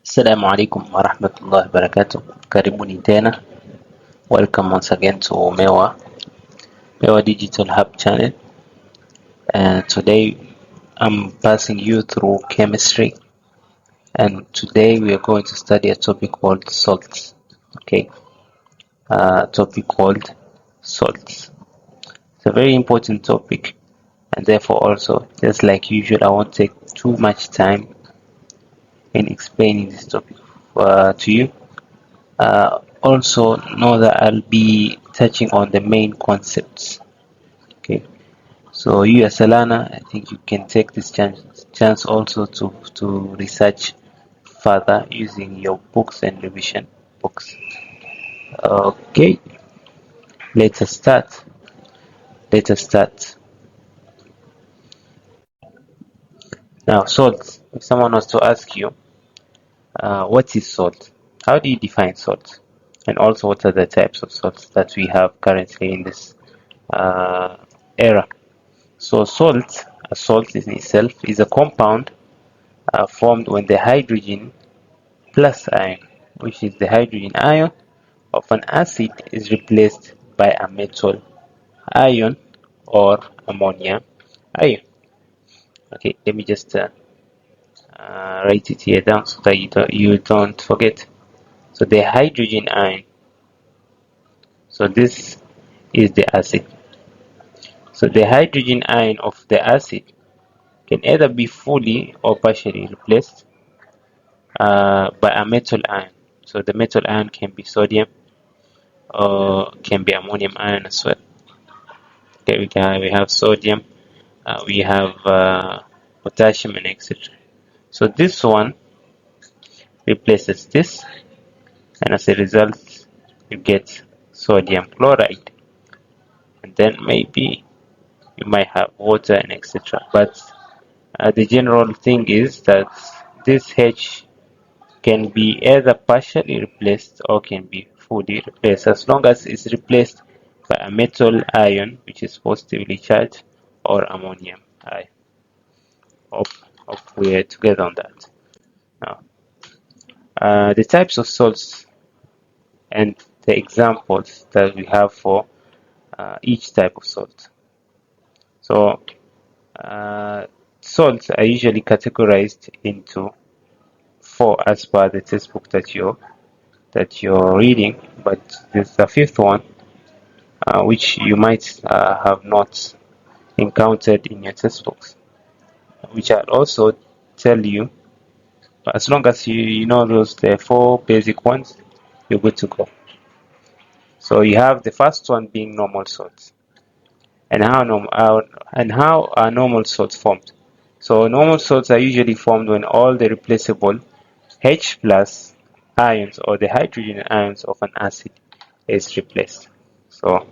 Assalamu alaikum wa rahmatullahi wa barakatuh. Karibuni tena. Welcome once again to Mewa Digital Hub channel. And today I'm passing you through chemistry. And today we are going to study a topic called salts. Okay, topic called salts. It's a very important topic, and therefore also, just like usual, I won't take too much time in explaining this topic to you. Also know that I'll be touching on the main concepts. Okay, so you as a learner, I think you can take this chance also to research further using your books and revision books. Okay, let us start. Now, salt. If someone was to ask you, what is salt? How do you define salt? And also, what are the types of salts that we have currently in this era? So a salt in itself is a compound formed when the hydrogen plus ion, which is the hydrogen ion of an acid, is replaced by a metal ion or ammonia ion. Okay, let me just write it here down so that you don't forget. So the hydrogen ion, so this is the acid. So the hydrogen ion of the acid can either be fully or partially replaced by a metal ion. So the metal ion can be sodium or can be ammonium ion as well. Okay, we have sodium, we have potassium, and etc. So this one replaces this, and as a result, you get sodium chloride, and then maybe you might have water and etc. But the general thing is that this H can be either partially replaced or can be fully replaced, as long as it's replaced by a metal ion which is positively charged or ammonium ion. Hope we're together on that. Now, the types of salts and the examples that we have for each type of salt. So salts are usually categorized into 4 as per the textbook that you're reading, but there's a fifth one which you might have not encountered in your textbooks, which I'll also tell you. But as long as you know the 4 basic ones, you're good to go. So you have the first one being normal salts. And how are normal salts formed? So normal salts are usually formed when all the replaceable H plus ions or the hydrogen ions of an acid is replaced. So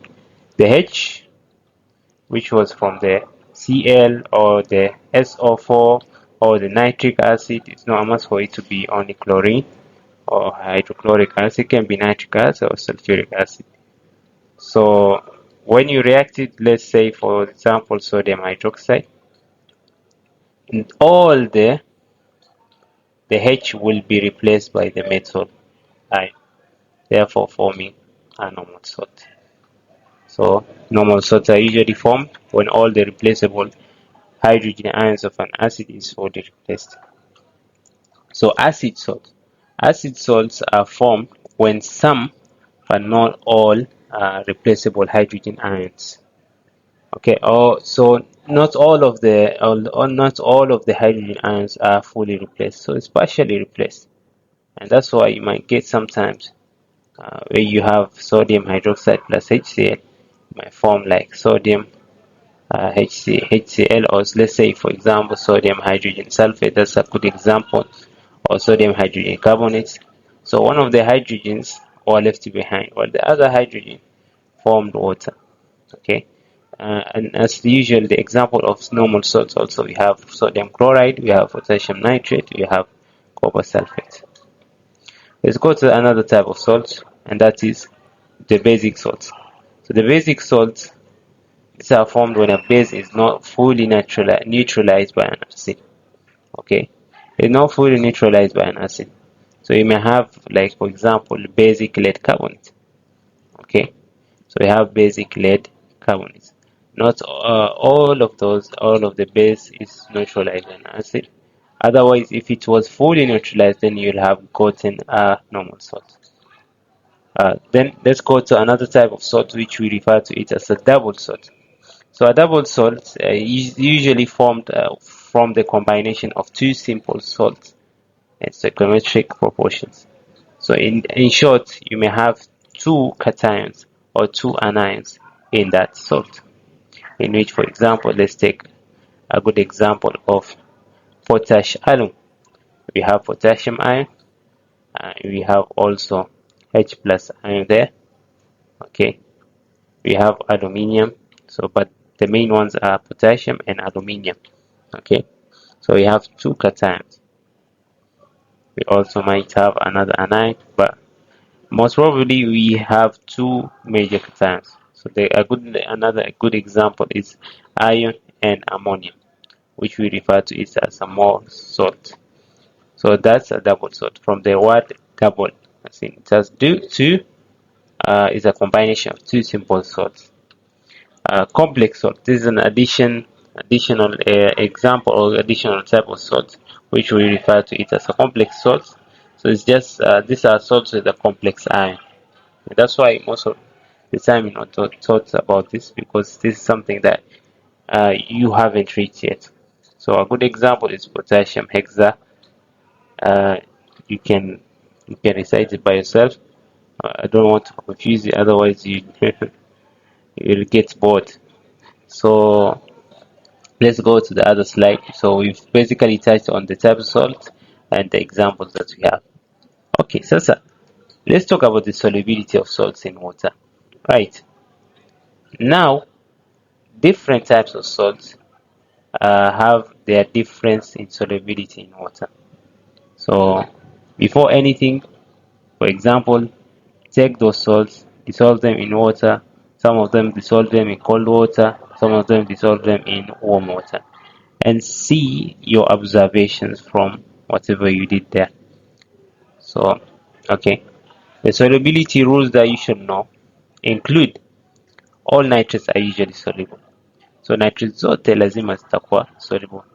the H, which was from the Cl or the SO4 or the nitric acid, it's not a must for it to be only chlorine or hydrochloric acid. It can be nitric acid or sulfuric acid. So when you react it, let's say for example sodium hydroxide, and all the H will be replaced by the metal ion, therefore forming a normal salt. So normal salts are usually formed when all the replaceable hydrogen ions of an acid is fully replaced. So acid salts are formed when some but not all replaceable hydrogen ions. Okay, so not all of the hydrogen ions are fully replaced, so it's partially replaced, and that's why you might get sometimes where you have sodium hydroxide plus HCl, it might form like sodium HCl, or let's say for example sodium hydrogen sulfate. That's a good example, or sodium hydrogen carbonate. So one of the hydrogens are left behind, while the other hydrogen formed water. Okay. And as usual, the example of normal salts also, we have sodium chloride, we have potassium nitrate, we have copper sulfate. Let's go to another type of salt, and that is the basic salts. So the basic salts, these are formed when a base is not fully neutralized by an acid. Okay, it's not fully neutralized by an acid. So you may have, like for example, basic lead carbonate. Okay, so we have basic lead carbonate. Not all of the base is neutralized in acid. Otherwise, if it was fully neutralized, then you'll have gotten a normal salt. Then let's go to another type of salt, which we refer to it as a double salt. So a double salt is usually formed from the combination of two simple salts in stoichiometric proportions. So in short, you may have two cations or two anions in that salt, in which, for example, let's take a good example of potash alum. We have potassium ion, we have also H plus ion there. Okay, we have aluminium. So, but the main ones are potassium and aluminium. Okay, so we have two cations. We also might have another anion, but most probably we have two major cations. So another good example is iron and ammonium, which we refer to it as a mole salt. So that's a double salt. From the word double, I think just two is a combination of two simple salts. Complex salt. This is an additional example or additional type of salt, which we refer to it as a complex salt. So it's just these are salts with a complex ion. That's why most of the time you're not taught about this, because this is something that you haven't reached yet. So a good example is potassium hexa. Uh, you can recite it by yourself. I don't want to confuse you, otherwise you you'll get bored. So let's go to the other slide. So we've basically touched on the type of salt and the examples that we have. Okay, so let's talk about the solubility of salts in water. Right. Now, different types of salts have their difference in solubility in water. So before anything, for example, take those salts, dissolve them in water. Some of them dissolve them in cold water, some of them dissolve them in warm water, and see your observations from whatever you did there. So, okay, the solubility rules that you should know include all nitrates are usually soluble. So nitrates zote lazima zitakuwa soluble.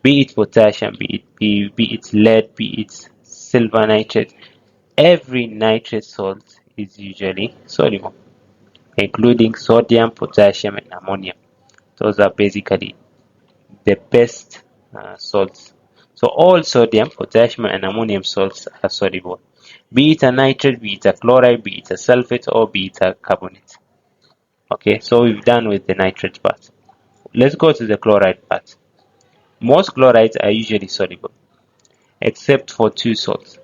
Be it potassium, be it lead, be it silver nitrate, every nitrate salt is usually soluble, including sodium, potassium, and ammonium. Those are basically the best salts. So all sodium, potassium, and ammonium salts are soluble. Be it a nitrate, be it a chloride, be it a sulfate, or be it a carbonate. Okay, so we've done with the nitrate part. Let's go to the chloride part. Most chlorides are usually soluble, except for two salts.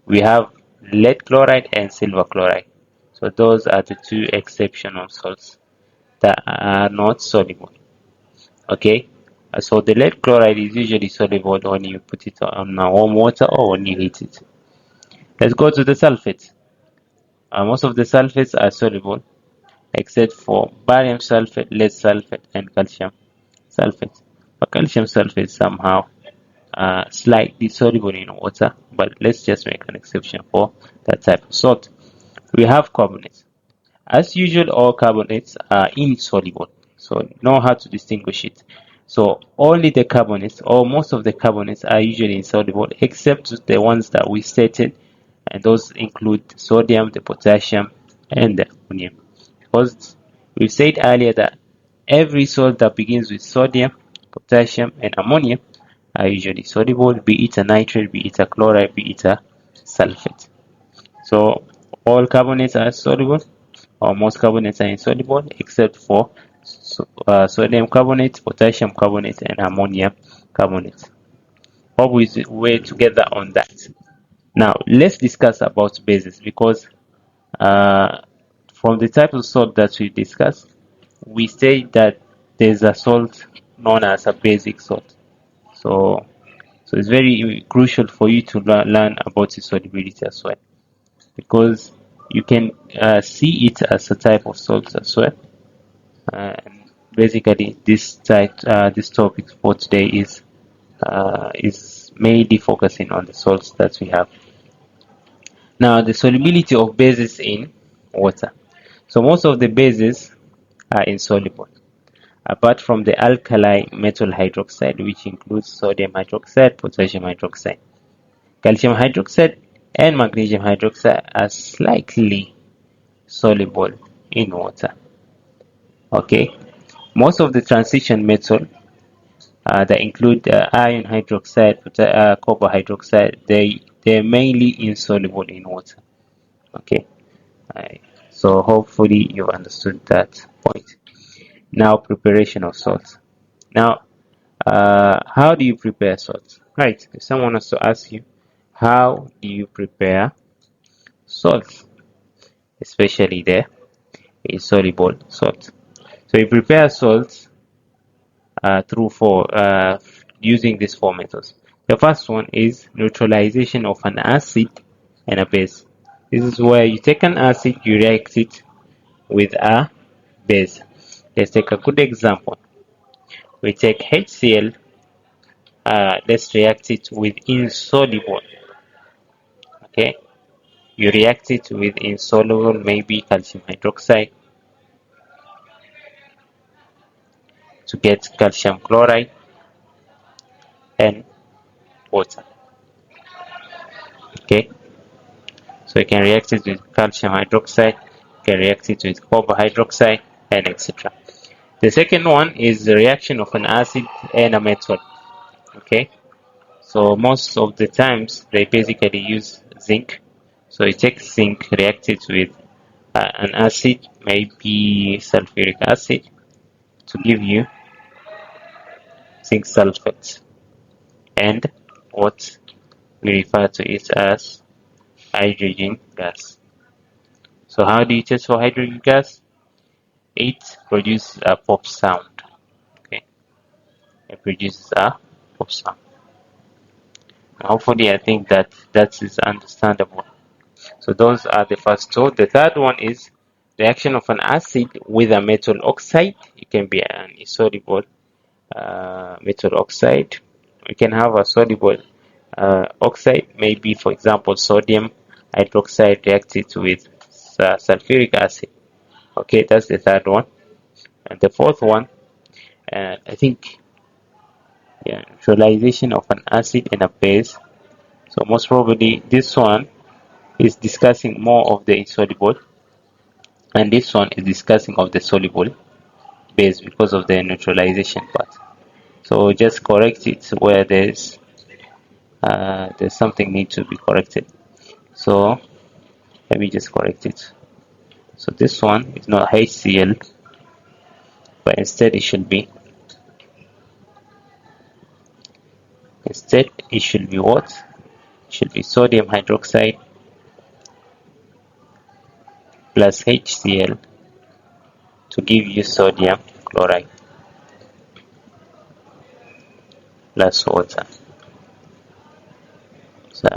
We have lead chloride and silver chloride. So those are the two exceptional salts that are not soluble. Okay, so the lead chloride is usually soluble when you put it on warm water or when you heat it. Let's go to the sulfates. Most of the sulfates are soluble except for barium sulfate, lead sulfate, and calcium sulfate. But calcium sulfate somehow slightly soluble in water, but let's just make an exception for that type of salt. We have carbonates. As usual, all carbonates are insoluble, so know how to distinguish it. So only the carbonates, or most of the carbonates, are usually insoluble, except the ones that we stated, and those include sodium, the potassium, and the ammonium. Because we said earlier that every salt that begins with sodium, potassium, and ammonium are usually soluble, be it a nitrate, be it a chloride, be it a sulfate. So all carbonates are soluble, or most carbonates are insoluble, except for sodium carbonate, potassium carbonate, and ammonium carbonate. Hope we're together on that. Now let's discuss about bases, because uh, from the type of salt that we discussed, we say that there's a salt known as a basic salt. So, so it's very crucial for you to learn about its solubility as well, because you can see it as a type of salt as well. And basically, this topic for today is mainly focusing on the salts that we have. Now, the solubility of bases in water. So most of the bases are insoluble, apart from the alkali metal hydroxide, which includes sodium hydroxide, potassium hydroxide. Calcium hydroxide and magnesium hydroxide are slightly soluble in water. Okay, most of the transition metal that include iron hydroxide, copper hydroxide, they're mainly insoluble in water. Okay, so hopefully you've understood that point. Now, preparation of salt. Now, how do you prepare salt? Right, if someone wants to ask you, how do you prepare salt, especially the insoluble salt? So you prepare salt through using these four methods. The first one is neutralization of an acid and a base. This is where you take an acid, you react it with a base. Let's take a good example. We take HCl, let's react it with insoluble. Okay, you react it with insoluble, maybe calcium hydroxide, to get calcium chloride and water. Okay, so you can react it with calcium hydroxide, you can react it with copper hydroxide, and etc. The second one is the reaction of an acid and a metal. Okay, so most of the times they basically use zinc. So you take zinc, react it with an acid, maybe sulfuric acid, to give you zinc sulfate, and what we refer to it as hydrogen gas. So how do you test for hydrogen gas? It produces a pop sound. Okay, it produces a pop sound. Hopefully, I think that is understandable. So those are the first two. The third one is reaction of an acid with a metal oxide. It can be an insoluble metal oxide. We can have a soluble oxide, maybe for example sodium hydroxide reacted with sulfuric acid. Okay, that's the third one. And the fourth one, I think, yeah, neutralization of an acid and a base. So most probably this one is discussing more of the insoluble, and this one is discussing of the soluble base because of the neutralization part. So just correct it where there's something need to be corrected. So let me just correct it. So this one is not HCl, but instead it should be what? It should be sodium hydroxide plus HCl to give you sodium chloride plus water. So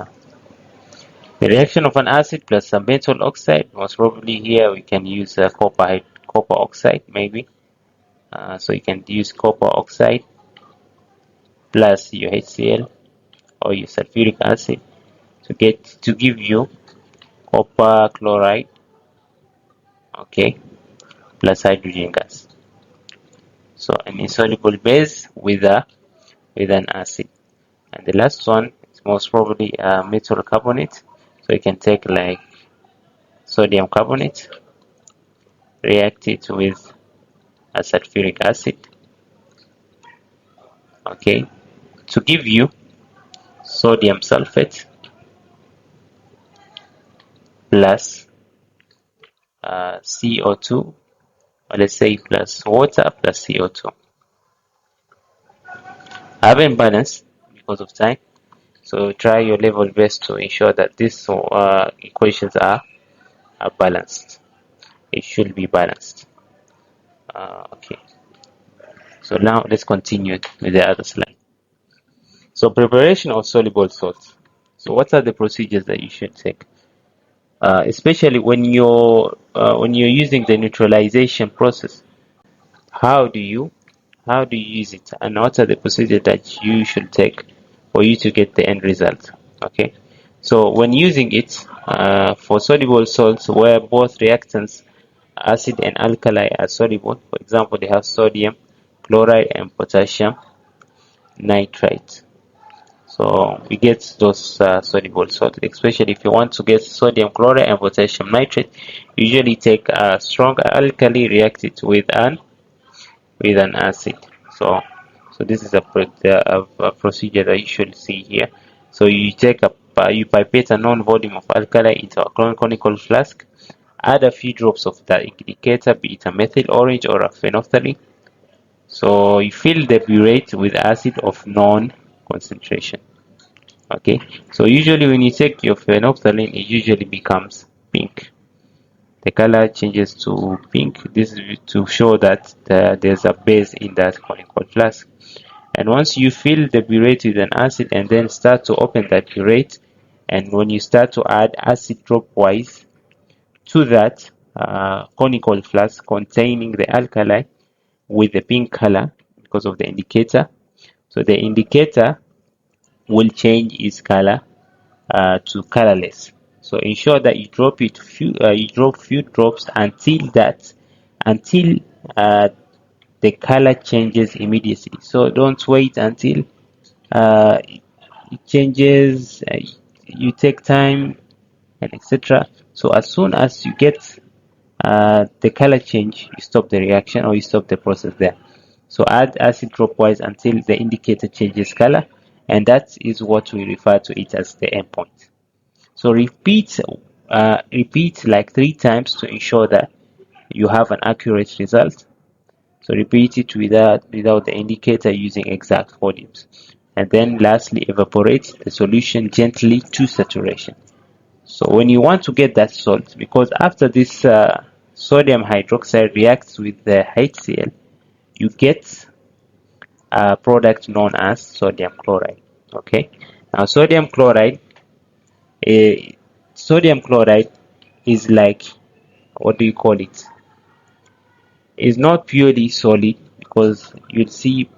the reaction of an acid plus a metal oxide, most probably here we can use copper oxide maybe. So you can use copper oxide plus your HCl or your sulfuric acid to give you copper chloride, okay, plus hydrogen gas. So an insoluble base with an acid. And the last one is most probably metal carbonate. So you can take like sodium carbonate, react it with a sulfuric acid, okay, to give you sodium sulfate plus CO2, or let's say plus water plus CO2. I haven't balanced because of time, so try your level best to ensure that these equations are balanced. It should be balanced. Okay, so now let's continue with the other slide. So preparation of soluble salts. So what are the procedures that you should take? Especially when you're using the neutralization process, how do you use it, and what are the procedures that you should take for you to get the end result? Okay, so when using it, For soluble salts where both reactants, acid and alkali, are soluble, for example, they have sodium chloride and potassium nitrite. So we get those soluble salts, especially if you want to get sodium chloride and potassium nitrate. Usually take a strong alkali, react it with an acid. So this is a procedure that you should see here. So you pipette a known volume of alkali into a conical flask. Add a few drops of the indicator, be it a methyl orange or a phenolphthalein. So you fill the burette with acid of known concentration. Okay, so usually when you take your phenolphthalein, it usually becomes pink. The color changes to pink. This is to show that there's a base in that conical flask. And once you fill the burette with an acid and then start to open that burette, and when you start to add acid dropwise to that conical flask containing the alkali with the pink color because of the indicator, so the indicator will change its color to colorless. So ensure that you drop few drops until the color changes immediately. So don't wait until it changes. You take time and etc. So as soon as you get the color change, you stop the reaction or you stop the process there. So add acid dropwise until the indicator changes color, and that is what we refer to it as the endpoint. So repeat like 3 times to ensure that you have an accurate result. So repeat it without the indicator using exact volumes. And then lastly, evaporate the solution gently to saturation. So when you want to get that salt, because after this sodium hydroxide reacts with the HCl, you get a product known as sodium chloride. Okay, now sodium chloride is like, what do you call it? It's not purely solid because you'll see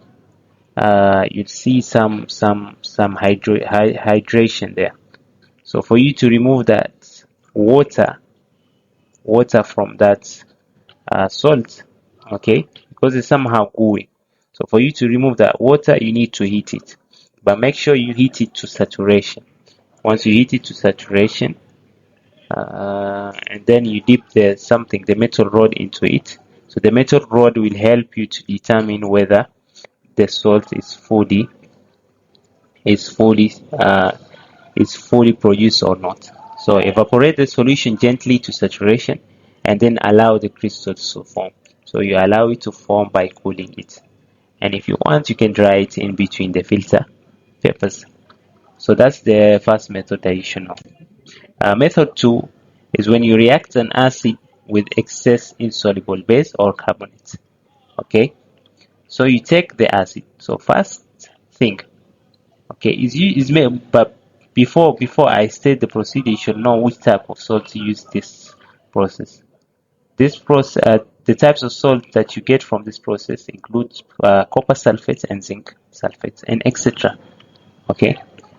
some hydration there. So for you to remove that water from that salt, okay, because it's somehow gooey. So for you to remove that water, you need to heat it, but make sure you heat it to saturation. Once you heat it to saturation, and then you dip the metal rod into it. So the metal rod will help you to determine whether the salt is fully produced or not. So evaporate the solution gently to saturation and then allow the crystals to form. So you allow it to form by cooling it. And if you want, you can dry it in between the filter papers. So that's the first method that you should know. Method 2 is when you react an acid with excess insoluble base or carbonate. Okay, so you take the acid. So first thing, okay, is made, but before I state the procedure, you should know which type of salt to use this process. The types of salt that you get from this process include copper sulfate and zinc sulfate and etc. Okay,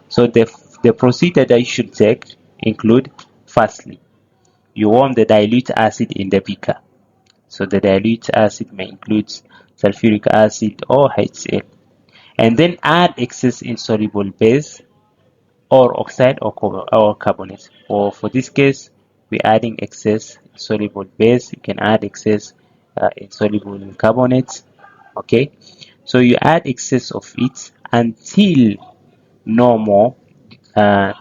so the procedure that you should take include, firstly, you warm the dilute acid in the beaker. So the dilute acid may include sulfuric acid or HCl, and then add excess insoluble base or oxide or carbonate. Or for this case, we're adding excess insoluble base. You can add excess insoluble carbonate. Okay, so you add excess of it until no more uh,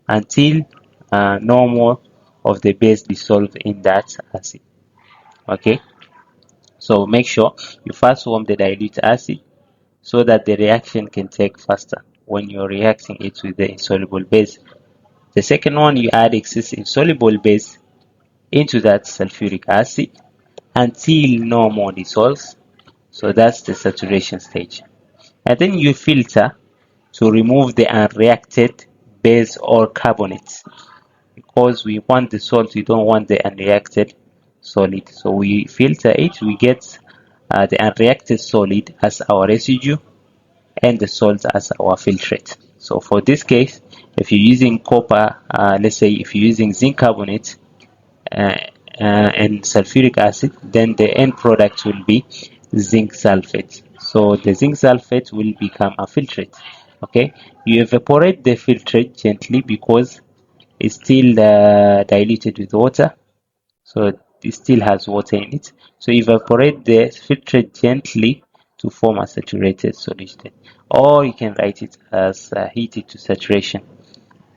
until no more of the base dissolve in that acid. Okay, so make sure you first warm the dilute acid so that the reaction can take faster when you're reacting it with the insoluble base. The second one, you add excess insoluble base into that sulfuric acid until no more dissolves. So that's the saturation stage. And then you filter to remove the unreacted base or carbonates, because we want the salt, we don't want the unreacted solid. So we filter it, we get the unreacted solid as our residue and the salt as our filtrate. So for this case, If you're using copper, let's say if you're using zinc carbonate uh, and sulfuric acid, then the end product will be zinc sulfate. So the zinc sulfate will become a filtrate. Okay, you evaporate the filtrate gently because it's still diluted with water, so it still has water in it. So evaporate the filtrate gently to form a saturated solution, or you can write it as heated to saturation,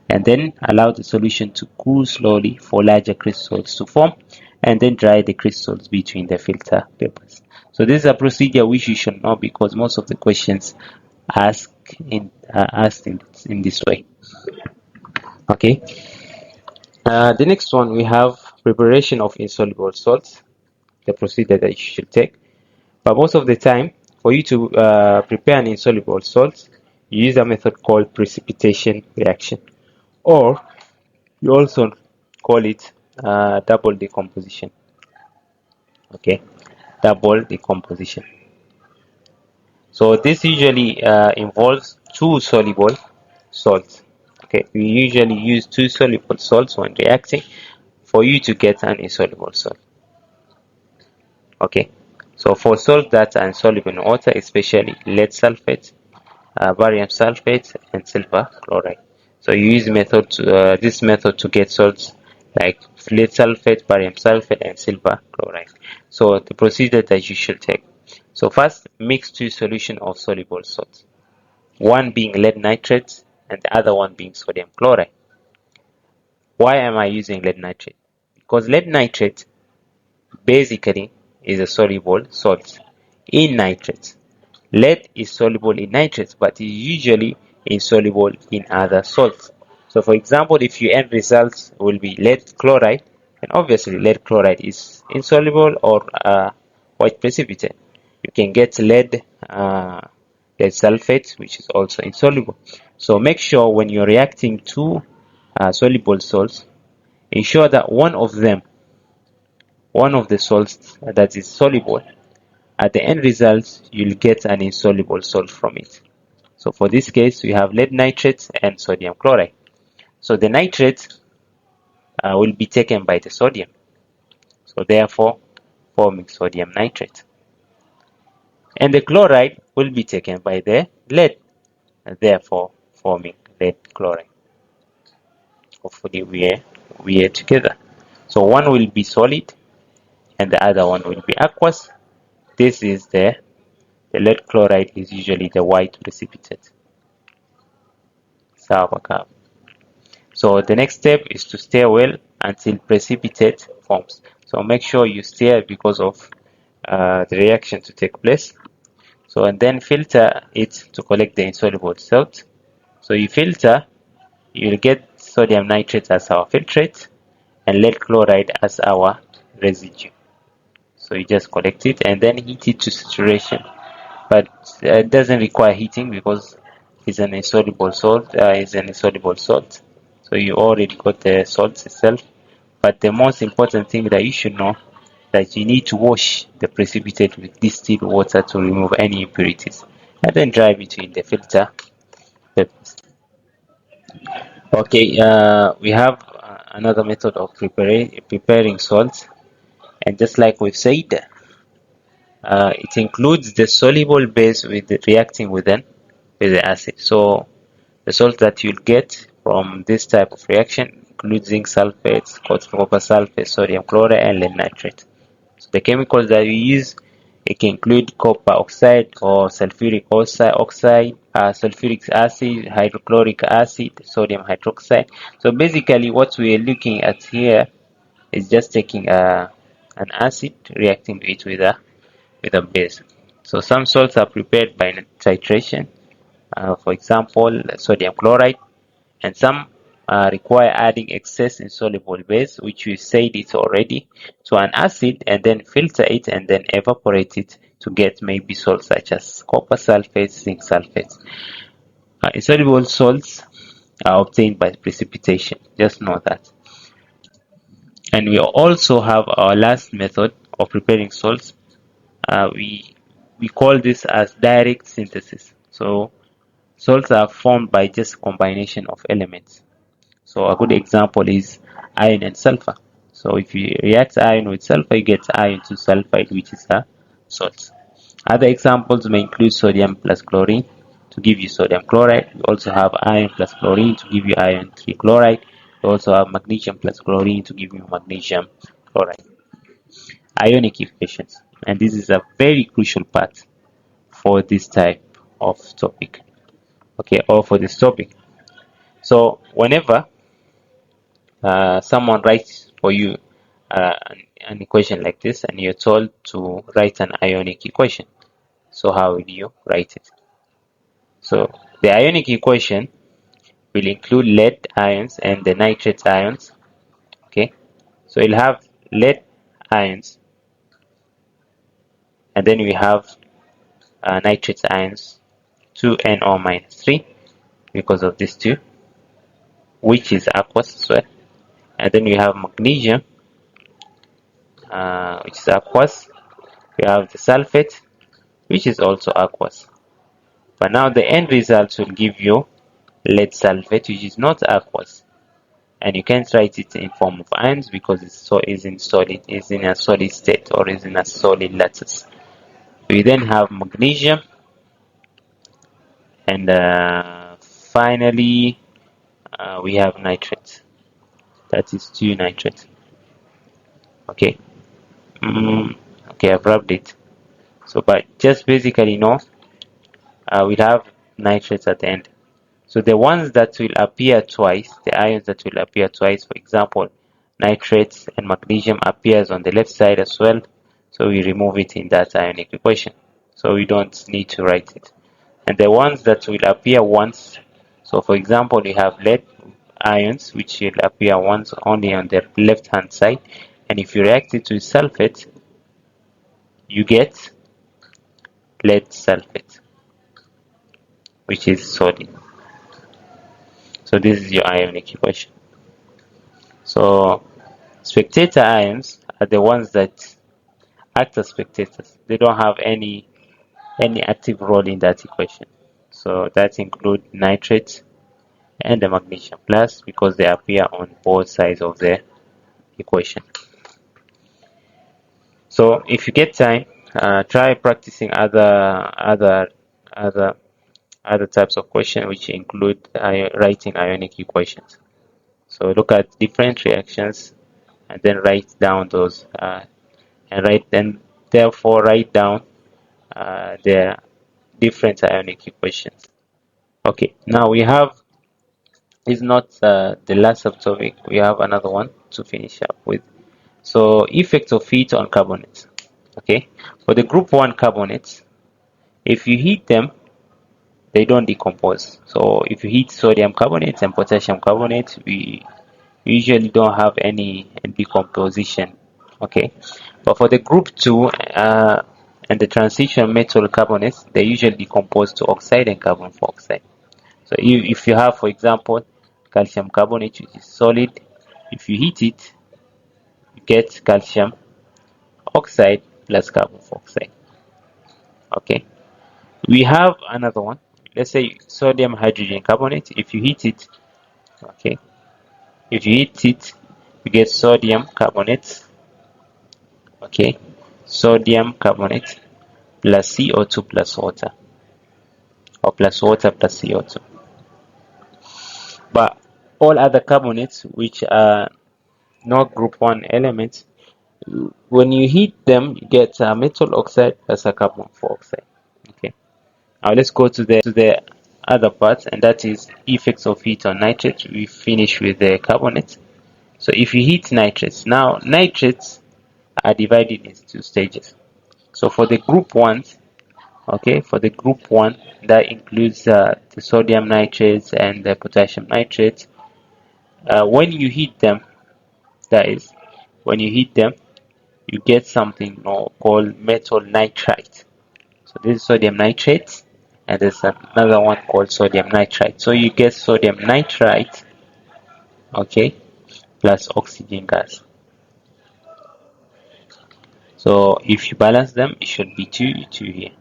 and then allow the solution to cool slowly for larger crystals to form, and then dry the crystals between the filter papers. So this is a procedure which you should know because most of the questions ask asked in this way. Okay. The next one we have preparation of insoluble salts, the procedure that you should take. But most of the time, for you to prepare an insoluble salt, you use a method called precipitation reaction, or you also call it double decomposition. Okay, double decomposition. So this usually involves two soluble salts. Okay, we usually use two soluble salts when reacting for you to get an insoluble salt. Okay, so for salts that are insoluble in water, especially lead sulfate, barium sulfate, and silver chloride. So you use this method to get salts like lead sulfate, barium sulfate, and silver chloride. So the procedure that you should take. So first, mix two solutions of soluble salts, one being lead nitrate and the other one being sodium chloride. Why am I using lead nitrate? Because lead nitrate basically is a soluble salt in nitrates. Lead is soluble in nitrates, but is usually insoluble in other salts. So for example, if your end result will be lead chloride, and obviously lead chloride is insoluble or white precipitate. You can get lead sulfate, which is also insoluble. So make sure when you're reacting to soluble salts, ensure that one of the salts that is soluble, at the end result, you'll get an insoluble salt from it. So for this case, we have lead nitrate and sodium chloride. So the nitrate will be taken by the sodium. So therefore, forming sodium nitrate. And the chloride will be taken by the lead, therefore forming lead chloride. Hopefully we are together. So one will be solid and the other one will be aqueous. This is the lead chloride is usually the white precipitate. So the next step is to stir well until precipitate forms. So make sure you stir because of the reaction to take place. So and then filter it to collect the insoluble salt. So you filter, you'll get sodium nitrate as our filtrate and lead chloride as our residue. So you just collect it and then heat it to saturation. But it doesn't require heating because it's an insoluble salt. So you already got the salt itself. But the most important thing that you should know that you need to wash the precipitate with distilled water to remove any impurities, and then dry between the filter purpose. Okay, we have another method of preparing salt, and just like we've said, it includes the soluble base with reacting with the acid. So the salt that you'll get from this type of reaction includes zinc sulfates, copper sulfate, sodium chloride, and lead nitrate. So the chemicals that we use, it can include copper oxide or sulfuric oxide, sulfuric acid, hydrochloric acid, sodium hydroxide. So basically what we are looking at here is just taking an acid, reacting it with a base. So some salts are prepared by titration, for example, sodium chloride, and some require adding excess insoluble base, which we said it already, to an acid and then filter it and then evaporate it to get maybe salts such as copper sulfate, zinc sulfate. Insoluble salts are obtained by precipitation. Just know that. And we also have our last method of preparing salts. We call this as direct synthesis. So Salts are formed by just combination of elements. So a good example is iron and sulfur. So if you react iron with sulfur, you get iron to sulfide, which is a salt. Other examples may include sodium plus chlorine to give you sodium chloride. You also have iron plus chlorine to give you iron 3 chloride. You also have magnesium plus chlorine to give you magnesium chloride. Ionic equations, and this is a very crucial part for this type of topic, okay, or for this topic. So whenever someone writes for you an equation like this and you're told to write an ionic equation, so how will you write it? So the ionic equation will include lead ions and the nitrate ions, okay. So you'll have lead ions, and then we have nitrate ions 2NO minus 3 because of these two, which is aqueous as well. And then we have magnesium, which is aqueous. We have the sulfate, which is also aqueous. But now the end result will give you lead sulfate, which is not aqueous, and you can't write it in form of ions because is in a solid state, or is in a solid lattice. We then have magnesium, and finally we have nitrate. That is 2 nitrate. Okay. Okay, I've rubbed it. So, but just basically know we have nitrates at the end. So the ones that will appear twice, the ions that will appear twice, for example, nitrates and magnesium appears on the left side as well. So we remove it in that ionic equation. So we don't need to write it. And the ones that will appear once, so for example, we have lead ions, which will appear once only on the left hand side. And if you react it to sulfate, you get lead sulfate, which is sodium. So this is your ionic equation. So spectator ions are the ones that act as spectators. They don't have any active role in that equation. So that includes nitrates and the magnesium plus, because they appear on both sides of the equation. So if you get time, try practicing other types of questions which include writing ionic equations. So look at different reactions and then write down those therefore write down the different ionic equations. Okay, now we have, is not the last subtopic, we have another one to finish up with. So effect of heat on carbonates. Okay, for the group 1 carbonates, if you heat them, they don't decompose. So if you heat sodium carbonates and potassium carbonates, we usually don't have any decomposition. Okay, but for the group 2 and the transition metal carbonates, they usually decompose to oxide and carbon dioxide. So if you have, for example, calcium carbonate, which is solid, if you heat it, you get calcium oxide plus carbon dioxide. Okay, we have another one. Let's say sodium hydrogen carbonate. If you heat it, okay, if you heat it, you get sodium carbonate. Okay, sodium carbonate plus CO2 plus water, or plus water plus CO2. But all other carbonates which are not group 1 elements, when you heat them, you get a metal oxide plus a carbon dioxide. Okay. Now let's go to the other part, and that is effects of heat on nitrates. We finish with the carbonates. So if you heat nitrates, now nitrates are divided into 2 stages. So for the group 1s, okay, for the group 1, that includes the sodium nitrates and the potassium nitrates. When you heat them, that is, when you heat them, you get something called metal nitrite. So this is sodium nitrate, and there's another one called sodium nitrite. So you get sodium nitrite, okay, plus oxygen gas. So if you balance them, it should be 2 here.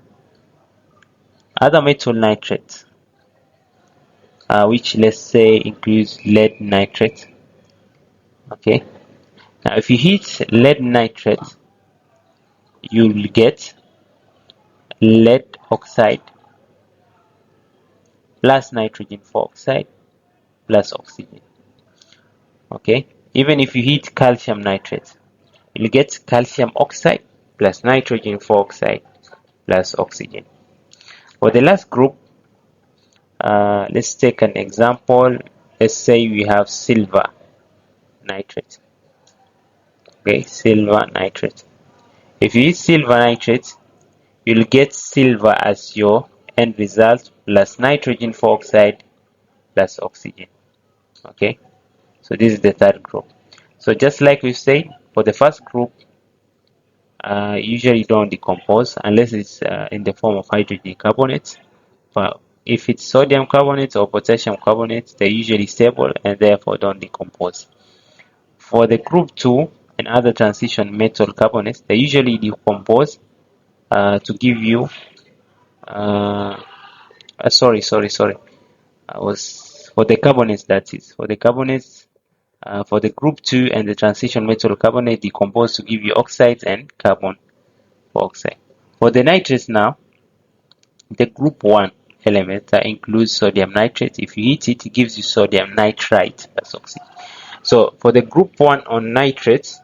Other metal nitrates, which let's say includes lead nitrate. Okay, now if you heat lead nitrate, you'll get lead oxide plus nitrogen oxide plus oxygen. Okay, even if you heat calcium nitrate, you'll get calcium oxide plus nitrogen oxide plus oxygen. For the last group, let's take an example. Let's say we have silver nitrate. Okay, silver nitrate. If you use silver nitrate, you'll get silver as your end result plus nitrogen oxide plus oxygen. Okay, so this is the third group. So just like we said, for the first group, usually don't decompose unless it's in the form of hydrogen carbonates. But if it's sodium carbonate or potassium carbonate, they're usually stable and therefore don't decompose. For the group 2 and other transition metal carbonates, they usually decompose to give you sorry. I was for the carbonates, that is. For the carbonates, for the group 2 and the transition metal carbonate decompose to give you oxides and carbon oxide. For the nitrates now, the group 1 element that includes sodium nitrate, if you heat it, it gives you sodium nitrite plus oxygen. So for the group 1 on nitrates,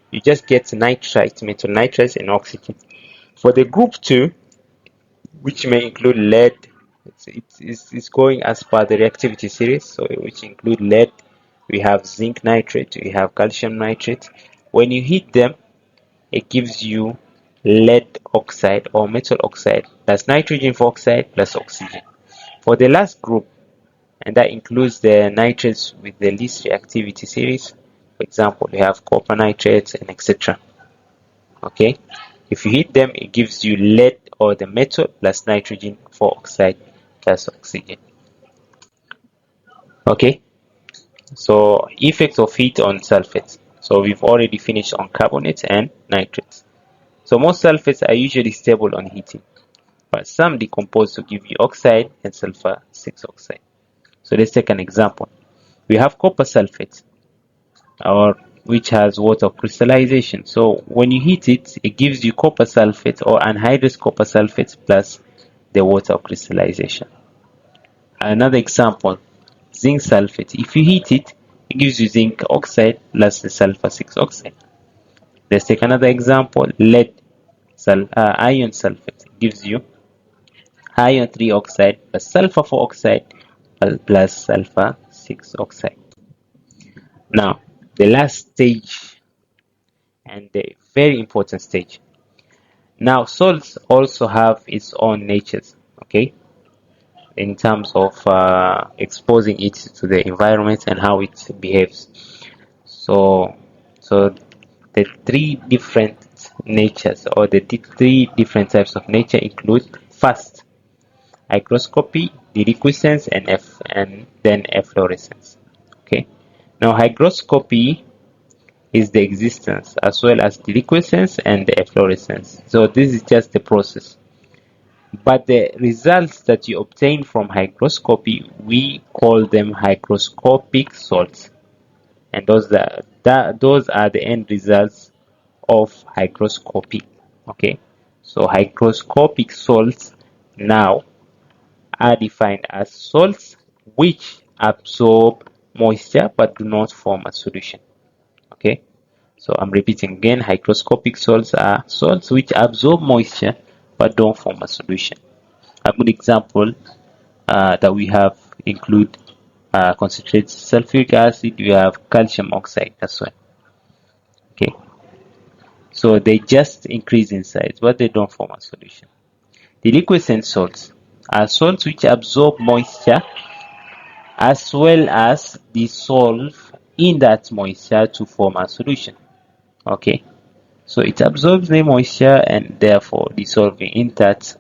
you just get nitrite, metal nitrates, and oxygen. For the group 2, which may include lead, it's going as per the reactivity series, so which include lead, we have zinc nitrate, we have calcium nitrate. When you heat them, it gives you lead oxide or metal oxide plus nitrogen oxide plus oxygen. For the last group, and that includes the nitrates with the least reactivity series, for example, we have copper nitrates and etc. Okay, if you heat them, it gives you lead or the metal plus nitrogen oxide plus oxygen. Okay, so effects of heat on sulfates. So we've already finished on carbonates and nitrates. So most sulfates are usually stable on heating, but some decompose to give you oxide and sulfur 6 oxide. So let's take an example. We have copper sulfate, or which has water crystallization. So when you heat it, it gives you copper sulfate or anhydrous copper sulfate plus the water crystallization. Another example, zinc sulfate. If you heat it, it gives you zinc oxide plus the sulfur 6 oxide. Let's take another example, lead iron sulfate. It gives you iron 3 oxide plus sulfur 4 oxide plus sulfur 6 oxide. Now, the last stage and the very important stage. Now, salts also have its own natures, okay, in terms of exposing it to the environment and how it behaves. So the three different natures or the three different types of nature include first, hygroscopy, deliquescence, and then efflorescence. Okay. Now, hygroscopy is the existence as well as deliquescence and the efflorescence. So this is just the process. But the results that you obtain from hygroscopy, we call them hygroscopic salts, and those are the end results of hygroscopy. Okay, so hygroscopic salts now are defined as salts which absorb moisture but do not form a solution. Okay, so I'm repeating again, hygroscopic salts are salts which absorb moisture but don't form a solution. A good example that we have include concentrated sulfuric acid, we have calcium oxide as well. Okay, so they just increase in size but they don't form a solution. The liquescent salts are salts which absorb moisture as well as dissolve in that moisture to form a solution. Okay, so it absorbs the moisture and therefore dissolving in that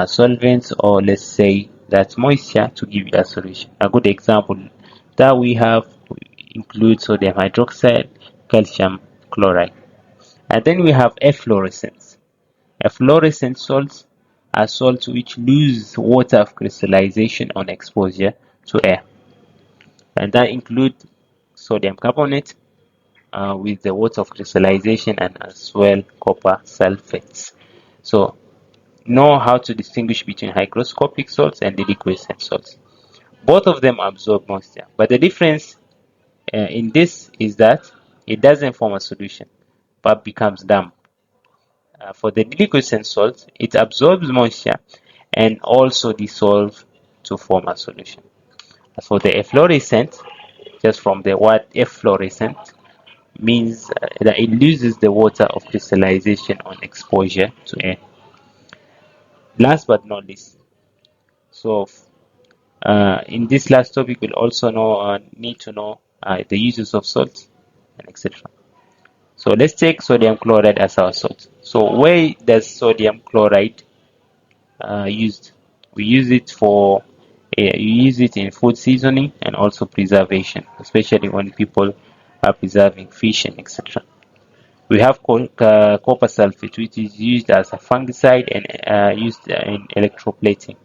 solvents, or let's say that moisture, to give you a solution. A good example that we have includes sodium hydroxide, calcium chloride. And then we have efflorescence. Efflorescent salts are salts which lose water of crystallization on exposure to air, and that include sodium carbonate with the water of crystallization, and as well copper sulfates. So know how to distinguish between hygroscopic salts and liquescent salts. Both of them absorb moisture, but the difference in this is that it doesn't form a solution but becomes damp. For the liquescent salt, it absorbs moisture and also dissolves to form a solution. As for the efflorescent, just from the word efflorescent, means that it loses the water of crystallization on exposure to air. Last but not least, so in this last topic, we'll also need to know the uses of salt and etc. So let's take sodium chloride as our salt. So where does sodium chloride used? We use it for you use it in food seasoning and also preservation, especially when people are preserving fish and etc. We have copper sulfate, which is used as a fungicide and used in electroplating.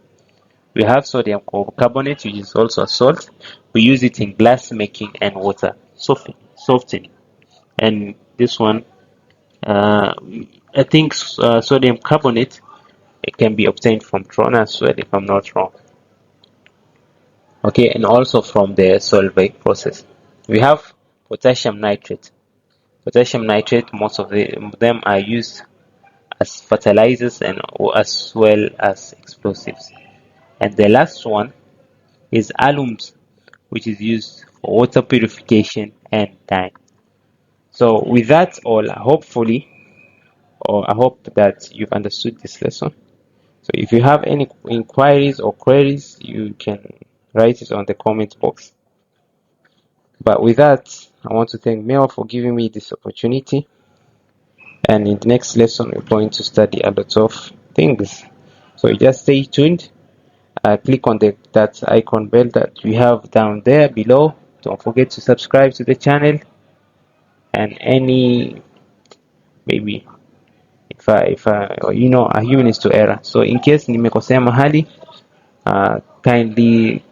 We have sodium carbonate, which is also a salt. We use it in glass making and water softening. And this one, I think sodium carbonate, it can be obtained from Tron as well, if I'm not wrong. Okay, and also from the solvay process. We have potassium nitrate. Potassium nitrate, most of them are used as fertilizers and as well as explosives. And the last one is alums, which is used for water purification and dyeing. So with that all, hopefully, or I hope that you've understood this lesson. So if you have any inquiries or queries, you can write it on the comment box. But with that, I want to thank Mewa for giving me this opportunity. And in the next lesson, we're going to study a lot of things. So just stay tuned. Click on that icon bell that we have down there below. Don't forget to subscribe to the channel. And any maybe if a human is to error. So in case nimekosea mahali, kindly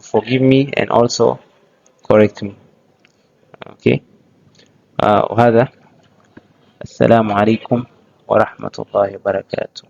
forgive me and also correct me. Okay. وهذا السلام عليكم ورحمة الله وبركاته.